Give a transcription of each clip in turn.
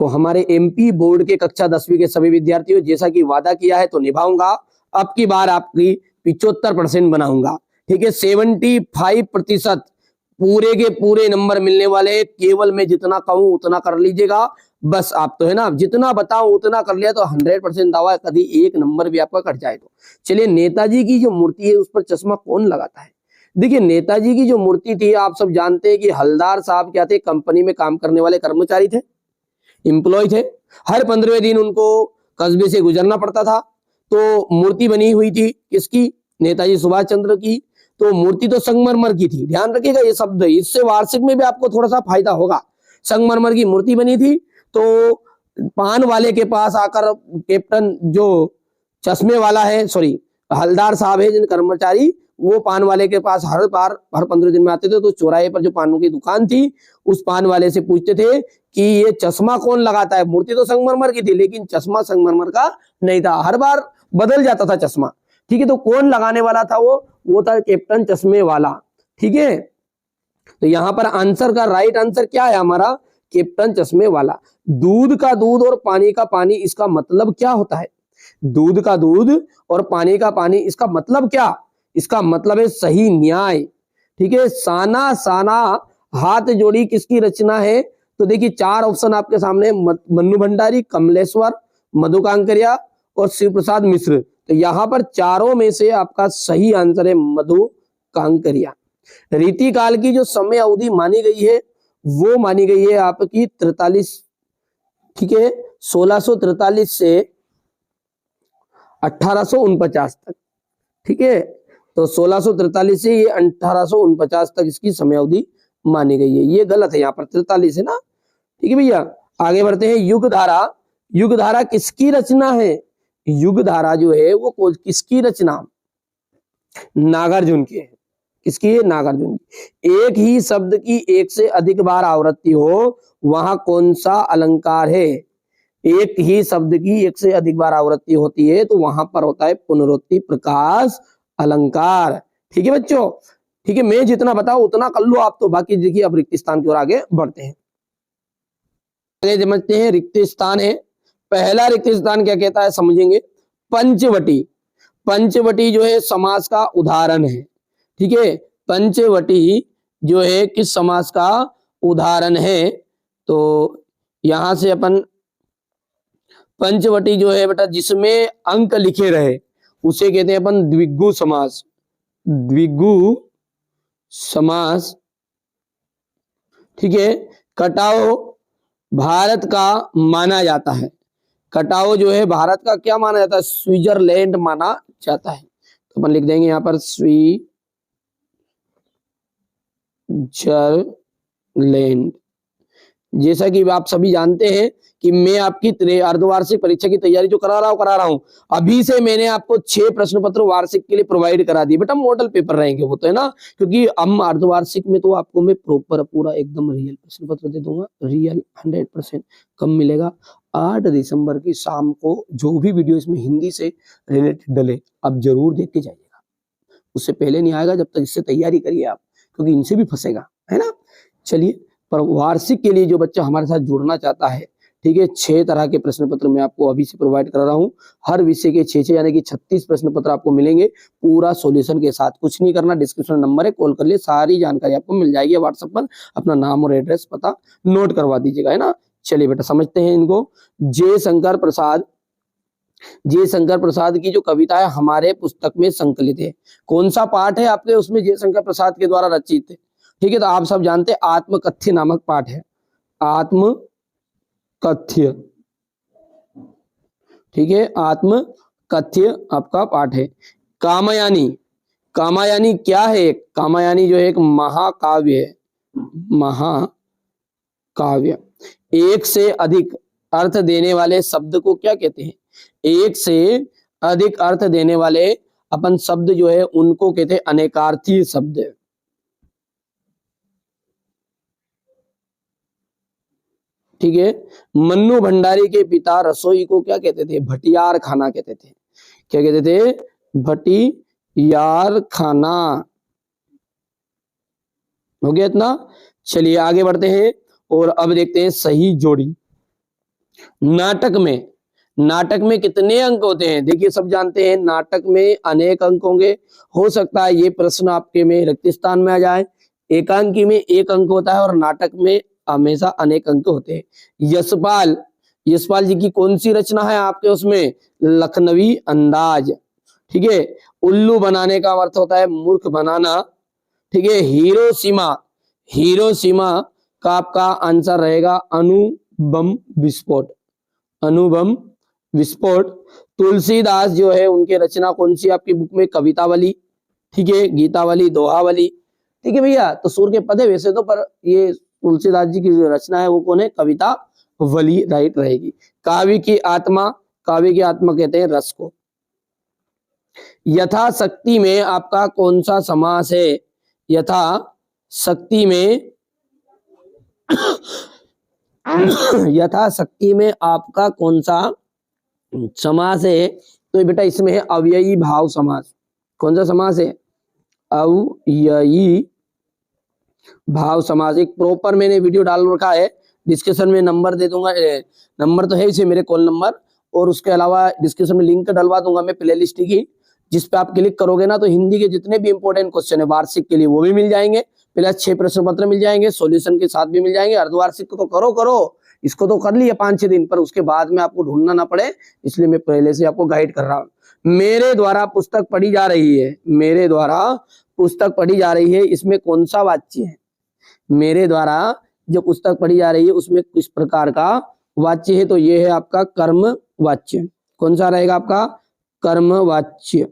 तो हमारे MP board के कक्षा 10वीं के सभी विद्यार्थियों, जैसा कि वादा किया है तो निभाऊंगा, अब की बार आपकी 75% बनाऊंगा। ठीक है, 75% पूरे के पूरे नंबर मिलने वाले। केवल मैं जितना कहूं उतना कर लीजिएगा, बस आप तो है ना, जितना बताऊं उतना कर लिया तो 100% दावा, कभी एक नंबर भी आपका कट जाए तो। चलिए, नेताजी की जो मूर्ति है उस पर चश्मा कौन लगाता है? देखिए, नेताजी की जो मूर्ति थी, आप सब जानते हैं कि हलदार साहब क्या थे, कंपनी में काम करने वाले कर्मचारी थे, एम्प्लॉय थे। हर 15वें दिन उनको कस्बे से गुजरना पड़ता था, तो मूर्ति बनी हुई थी किसकी? नेताजी सुभाष चंद्र की। तो मूर्ति तो संगमरमर की थी, ध्यान रखिएगा ये शब्द, इससे वार्षिक में भी आपको थोड़ा सा फायदा होगा। संगमरमर की मूर्ति बनी थी, तो पान वाले के पास आकर कैप्टन जो चश्मे वाला है, सॉरी हलदार साहब है जिन कर्मचारी, वो पान वाले के पास हर 15 दिन में आते थे, तो चौराहे पर जो पानों की दुकान थी उस पान वाले से पूछते थे कि ये चश्मा कौन लगाता है? मूर्ति तो संगमरमर की थी लेकिन चश्मा संगमरमर का नहीं था, हर बार बदल जाता था चश्मा। ठीक है, तो कौन लगाने वाला था? वो था कैप्टन चश्मे वाला। ठीक है, तो यहां पर आंसर का राइट आंसर क्या है हमारा? कैप्टन चश्मे वाला। दूध का दूध और पानी का पानी, इसका मतलब क्या होता है? दूध का दूध और पानी का पानी, इसका मतलब क्या? इसका मतलब है सही न्याय। ठीक है, साना साना हाथ जोड़ी किसकी रचना है? तो देखिए 4 ऑप्शन आपके सामने, मन्नू भंडारी, कमलेश्वर, मधु कांकरिया और शिव प्रसाद मिश्र। तो यहां पर चारों में से आपका सही आंसर है मधु कांकरिया। रीति काल की जो समय अवधि मानी गई है वो मानी गई है आपकी 43। ठीक है, 1643 से 1849 तक। ठीक है, तो 1643 से ये 1849 तक इसकी समय अवधि मानी गई है। ये गलत है, यहाँ पर 43 है ना। ठीक है भैया, आगे बढ़ते हैं। युग धारा, युग धारा किसकी रचना है? युग धारा जो है वो किसकी रचना? नागार्जुन की है। किसकी है? नागार्जुन की। एक ही शब्द की एक से अधिक बार आवृत्ति हो वहां कौन सा अलंकार है? एक ही शब्द की एक से अधिक बार आवृत्ति होती है तो वहां पर होता है पुनरुक्ति प्रकाश अलंकार। ठीक है बच्चों, ठीक है, मैं जितना बताऊं उतना कर लो आप तो, बाकी देखिए अब रिक्त स्थान की ओर आगे बढ़ते हैं। आगे समझते हैं, रिक्त स्थान है। पहला रिक्त स्थान क्या कहता है समझेंगे। पंचवटी, पंचवटी जो है समास का उदाहरण है। ठीक है, पंचवटी जो है किस समास का उदाहरण है? तो यहां से अपन पंचवटी जो है बेटा जिसमें अंक लिखे रहे उसे कहते हैं अपन द्विगु समास। द्विगु समास। ठीक है, कटाओ भारत का माना जाता है। कटाओ जो है भारत का क्या माना जाता है? स्विट्जरलैंड माना जाता है। तो अपन लिख देंगे यहां पर स्विट्जरलैंड। जैसा कि आप सभी जानते हैं कि मैं आपकी अर्धवार्षिक परीक्षा की तैयारी जो करा रहा हूं, अभी से मैंने आपको 6 प्रश्न पत्र वार्षिक के लिए प्रोवाइड करा दिए। बेटा मॉडल पेपर रहेंगे वो तो है ना, क्योंकि हम अर्धवार्षिक में तो आपको मैं प्रॉपर पूरा एकदम रियल प्रश्न पत्र दे दूंगा, रियल 100%। कब मिलेगा? 8 दिसंबर की शाम को जो भी वीडियो इसमें हिंदी से रिलेटेड डले आप जरूर देख के जाइएगा। उससे पहले नहीं आएगा जब तक इससे तैयारी करिए आप, क्योंकि इनसे भी फंसेगा, है ना। चलिए, पर वार्षिक के लिए जो बच्चा हमारे साथ जुड़ना चाहता है, ठीक है, 6 तरह के प्रश्न पत्र मैं आपको अभी से प्रोवाइड कर रहा हूं। हर विषय के 6 यानी कि 36 प्रश्न पत्र आपको मिलेंगे पूरा सॉल्यूशन के साथ। कुछ नहीं करना, डिस्क्रिप्शन नंबर है, कॉल कर लिए, सारी जानकारी आपको मिल जाएगी। व्हाट्सएप पर अपना नाम और एड्रेस पता नोट करवा दीजिएगा, है ना। चलिए बेटा समझते हैं इनको। जयशंकर प्रसाद, जयशंकर प्रसाद की जो कविता है हमारे पुस्तक में संकलित है। कौन सा पाठ है आपके उसमें जयशंकर प्रसाद के द्वारा रचित है? ठीक है, तो आप सब जानते हैं आत्मकथ्य नामक पाठ है। आत्मकथ्य, ठीक है, आत्मकथ्य आपका पाठ है। कामयानी, कामयानी क्या है? कामयानी जो है एक महाकाव्य है। महाकाव्य। एक से अधिक अर्थ देने वाले शब्द को क्या कहते हैं? एक से अधिक अर्थ देने वाले अपन शब्द जो है उनको कहते हैं अनेकार्थी शब्द। ठीक है, मन्नू भंडारी के पिता रसोई को क्या कहते थे? भटियार खाना कहते थे। क्या कहते थे? भटियार खाना। हो गया इतना। चलिए आगे बढ़ते हैं और अब देखते हैं सही जोड़ी। नाटक में कितने अंक होते हैं? देखिए सब जानते हैं नाटक में अनेक अंक होंगे। हो सकता है ये प्रश्न आपके में रिक्त स्थान में आ जाए। एकांकी में एक अंक होता है और नाटक में हमेशा अनेक अंक होते हैं। यशपाल यशपाल जी की कौन सी रचना है आपके उसमें? लखनवी अंदाज। ठीक है। उल्लू बनाने का अर्थ होता है मूर्ख बनाना। ठीक है। हिरोशिमा का आपका आंसर रहेगा अणुबम विस्फोट। अणुबम विस्फोट। तुलसीदास जो है उनकी रचना कौन सी आपकी बुक में? कवितावली। ठीक है। गीतावली, दोहावली। ठीक है भैया। तो सूर के पद है वैसे तो, पर ये तुलसीदास जी की जो रचना है वो कौन है? कवितावली राइट रहेगी। काव्य की आत्मा कहते हैं रस को। यथाशक्ति में आपका कौन सा समास है? यथाशक्ति में यथाशक्ति में आपका कौन सा समास है? तो बेटा इसमें है अव्ययी भाव समास। कौन सा समास है? अव्ययी भाव समास। एक प्रॉपर मैंने वीडियो डाल रखा है, डिस्क्रिप्शन में नंबर दे दूंगा। नंबर तो है इसे मेरे कॉल नंबर, और उसके अलावा डिस्क्रिप्शन में लिंक डलवा दूंगा मैं प्लेलिस्ट की, जिस पे आप क्लिक करोगे ना तो हिंदी के जितने भी इंपॉर्टेंट क्वेश्चन है वार्षिक के लिए वो भी मिल जाएंगे, प्लस 6 प्रश्न पत्र मिल जाएंगे, सॉल्यूशन के साथ भी मिल जाएंगे। अर्धवार्षिक को तो करो, इसको तो कर लिया 5-6 दिन, पर उसके बाद में आपको ढूंढना ना पड़े इसलिए मैं पहले से आपको गाइड कर रहा हूँ। मेरे द्वारा पुस्तक पढ़ी जा रही है, मेरे द्वारा पुस्तक पढ़ी जा रही है, इसमें कौन सा वाच्य है? मेरे द्वारा जो पुस्तक पढ़ी जा रही है उसमें किस प्रकार का वाच्य है? तो ये है आपका कर्म वाच्य। कौन सा रहेगा आपका? कर्म वाच्य।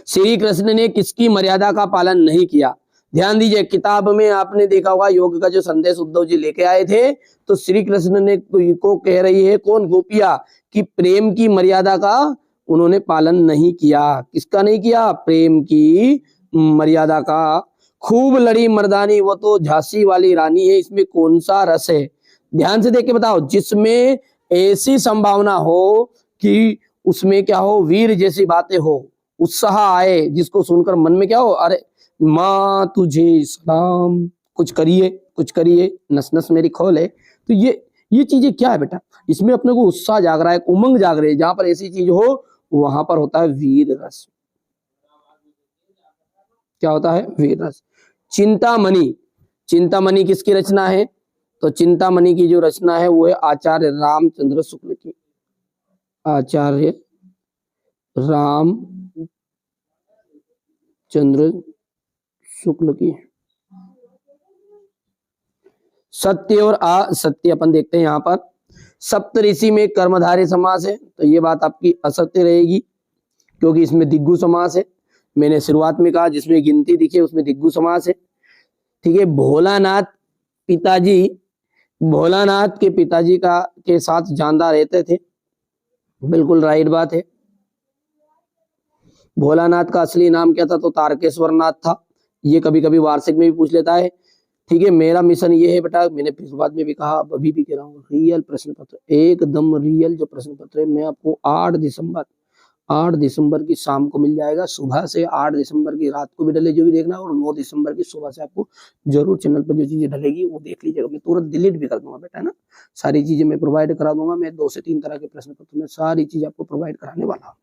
श्री कृष्ण ने किसकी मर्यादा का पालन नहीं किया? ध्यान दीजिए, किताब में आपने देखा होगा योग का जो संदेश उद्धव जी लेके आए थे, तो श्री कृष्ण ने को कह रही है कौन? गोपिया, कि प्रेम की मर्यादा का उन्होंने पालन नहीं किया। किसका नहीं किया? प्रेम की मर्यादा का। खूब लड़ी मर्दानी वो तो झांसी वाली रानी है, इसमें कौन सा रस है? ध्यान से देख के बताओ। जिसमें ऐसी संभावना हो कि उसमें क्या हो? वीर जैसी बातें हो, उत्साह आए, जिसको सुनकर मन में क्या हो? अरे माँ तुझे सलाम, कुछ करिए, नस नस मेरी खोल है। तो ये चीजें क्या है बेटा? इसमें अपने को उत्साह जाग रहा है, उमंग जाग रही है। जहां पर ऐसी चीज हो वहां पर होता है वीर रस। क्या होता है? वीर रस। चिंतामणि किसकी रचना है? तो चिंतामणि की जो रचना है वो है आचार्य रामचंद्र शुक्ल की। आचार्य रामचंद्र शुक्ल की। सत्य और असत्य अपन देखते हैं यहाँ पर। सप्तऋषि में कर्मधारय समास है, तो ये बात आपकी असत्य रहेगी, क्योंकि इसमें दिग्गु समास है। मैंने शुरुआत में कहा जिसमें गिनती दिखे उसमें दिग्गु समास है। ठीक है। भोलानाथ के पिताजी के साथ जानदार रहते थे, बिल्कुल राइट बात है। भोलानाथ का असली नाम क्या था? तो तारकेश्वर नाथ था। ये कभी कभी वार्षिक में भी पूछ लेता है। ठीक है। मेरा मिशन ये है बेटा, मैंने शुरुआत में भी कहा, अभी भी कह रहा हूँ, रियल प्रश्न पत्र, एकदम रियल जो प्रश्न पत्र है मैं आपको 8 दिसंबर की शाम को मिल जाएगा। सुबह से 8 दिसंबर की रात को भी डले जो भी देखना, और 9 दिसंबर की सुबह से आपको जरूर चैनल पर जो चीजें डलेगी वो देख लीजिएगा। मैं तुरंत डिलीट भी कर दूंगा बेटा, है ना। सारी चीजें मैं प्रोवाइड करा दूंगा। मैं 2 से 3 तरह के प्रश्न पत्र में सारी चीज आपको प्रोवाइड कराने वाला हूँ।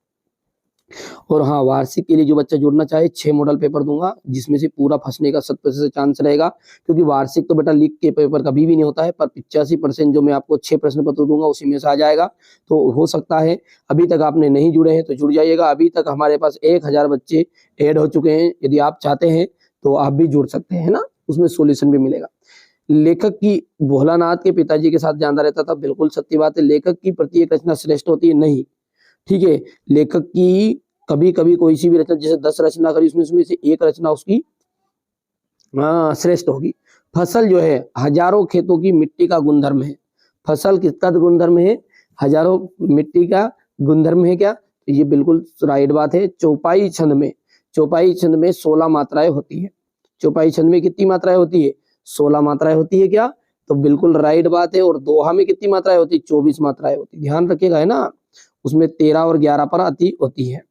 और हाँ, वार्षिक के लिए जो बच्चा जुड़ना चाहे 6 मॉडल पेपर दूंगा, जिसमें से पूरा फंसने का 100% चांस रहेगा, क्योंकि वार्षिक तो बेटा लीक के पेपर कभी भी नहीं होता है, पर 85% जो मैं आपको 6 प्रश्न पत्र दूंगा उसी में से आ जाएगा। तो हो सकता है अभी तक आपने नहीं जुड़े हैं तो जुड़ जाइएगा। अभी तक हमारे पास 1000 बच्चे ऐड हो चुके हैं। यदि आप चाहते हैं तो आप भी जुड़ सकते हैं ना, उसमें सोल्यूशन भी मिलेगा। लेखक की भोलानाथ के पिताजी के साथ जानता रहता था, बिल्कुल सत्य बात है। लेखक की प्रत्येक रचना श्रेष्ठ होती है? नहीं। ठीक है। लेखक की कभी कभी कोई सी भी रचना, जैसे 10 रचना करी उसमें से एक रचना उसकी श्रेष्ठ होगी। फसल जो है हजारों खेतों की मिट्टी का गुणधर्म है। फसल किसका गुणधर्म है? हजारों मिट्टी का गुणधर्म है। क्या? तो ये बिल्कुल राइट बात है। चौपाई छंद में 16 मात्राएं होती है। चौपाई छंद में कितनी मात्राएं होती है? 16 मात्राएं होती है। क्या? तो बिल्कुल राइट बात है। और दोहा में कितनी मात्राएं होती है? 24 मात्राएं होती है। ध्यान रखिएगा, है ना। उसमें 13 और 11 पर अति होती है।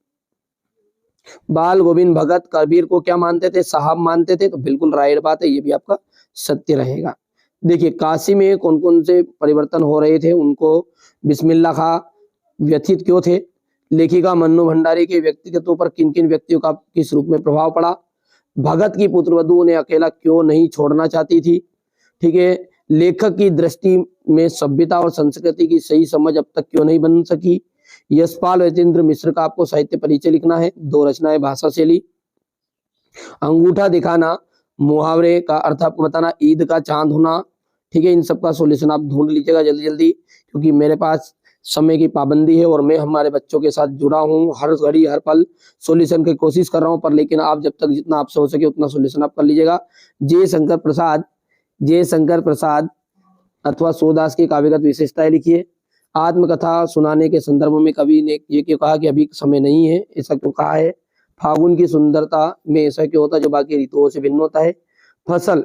बाल गोविंद भगत कबीर को क्या मानते थे? साहब मानते थे। तो बिल्कुल राइट बात है, ये भी आपका सत्य रहेगा। देखिए काशी में कौन कौन से परिवर्तन हो रहे थे, उनको बिस्मिल्लाह खां व्यथित क्यों थे, लेखिका मन्नू भंडारी के व्यक्तित्व पर किन किन व्यक्तियों का किस रूप में प्रभाव पड़ा, भगत की पुत्रवधु उन्हें अकेला क्यों नहीं छोड़ना चाहती थी, ठीक है, लेखक की दृष्टि में सभ्यता और संस्कृति की सही समझ अब तक क्यों नहीं बन सकी, यशपाल वैजेंद्र मिश्र का आपको साहित्य परिचय लिखना है, 2 रचनाएं भाषा शैली, अंगूठा दिखाना मुहावरे का अर्थ आपको बताना, ईद का चांद होना, ठीक है, इन सब का सॉल्यूशन आप ढूंढ लीजिएगा जल्दी जल्दी, क्योंकि मेरे पास समय की पाबंदी है और मैं हमारे बच्चों के साथ जुड़ा हूँ, हर घड़ी हर पल सॉल्यूशन की कोशिश कर रहा हूँ, पर लेकिन आप जब तक जितना आपसे हो सके उतना सॉल्यूशन आप कर लीजिएगा। जय शंकर प्रसाद अथवा सूरदास की काव्यगत विशेषताएं लिखिए। आत्मकथा सुनाने के संदर्भ में कवि ने ये क्यों कहा कि अभी समय नहीं है, ऐसा क्यों कहा है। फागुन की सुंदरता में ऐसा क्यों होता है जो बाकी ऋतुओं से भिन्न होता है। फसल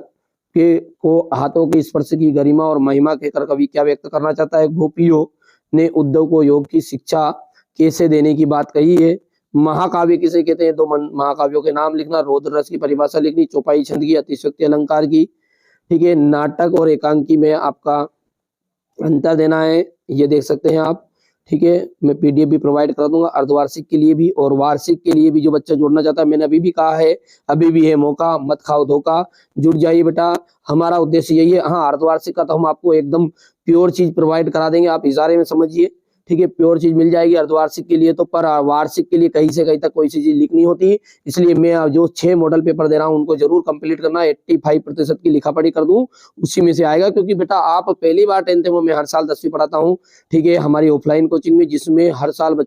के को हाथों के स्पर्श की गरिमा और महिमा कहकर कवि क्या व्यक्त करना चाहता है। गोपियों ने उद्धव को योग की शिक्षा कैसे देने की बात कही है। महाकाव्य किसे कहते हैं, 2 महाकाव्यों के नाम लिखना, रौद्र रस की परिभाषा लिखनी, चौपाई छंद की, अतिशयोक्ति अलंकार की, ठीक है, नाटक और एकांकी में आपका अंतर देना है, ये देख सकते हैं आप, ठीक है, मैं पीडीएफ भी प्रोवाइड कर दूंगा अर्धवार्षिक के लिए भी और वार्षिक के लिए भी। जो बच्चा जुड़ना चाहता है, मैंने अभी भी कहा है, अभी भी है मौका, मत खाओ धोखा, जुड़ जाइए बेटा, हमारा उद्देश्य यही है। हाँ, अर्धवार्षिक का तो हम आपको एकदम प्योर चीज प्रोवाइड करा देंगे, आप इशारे में समझिए, ठीक है, प्योर चीज मिल जाएगी अर्धवार्षिक के लिए तो, पर वार्षिक के लिए कहीं से कहीं तक कोई सी चीज लिखनी होती है, इसलिए मैं जो 6 मॉडल पेपर दे रहा हूं उनको जरूर कंप्लीट करना, 85% की लिखा पढ़ी कर दूं, उसी में से आएगा। क्योंकि बेटा आप पहली बार 10th में, मैं हर साल 10वीं पढ़ाता हूं, ठीक है, हमारी ऑफलाइन कोचिंग में, जिसमें हर साल बच्चे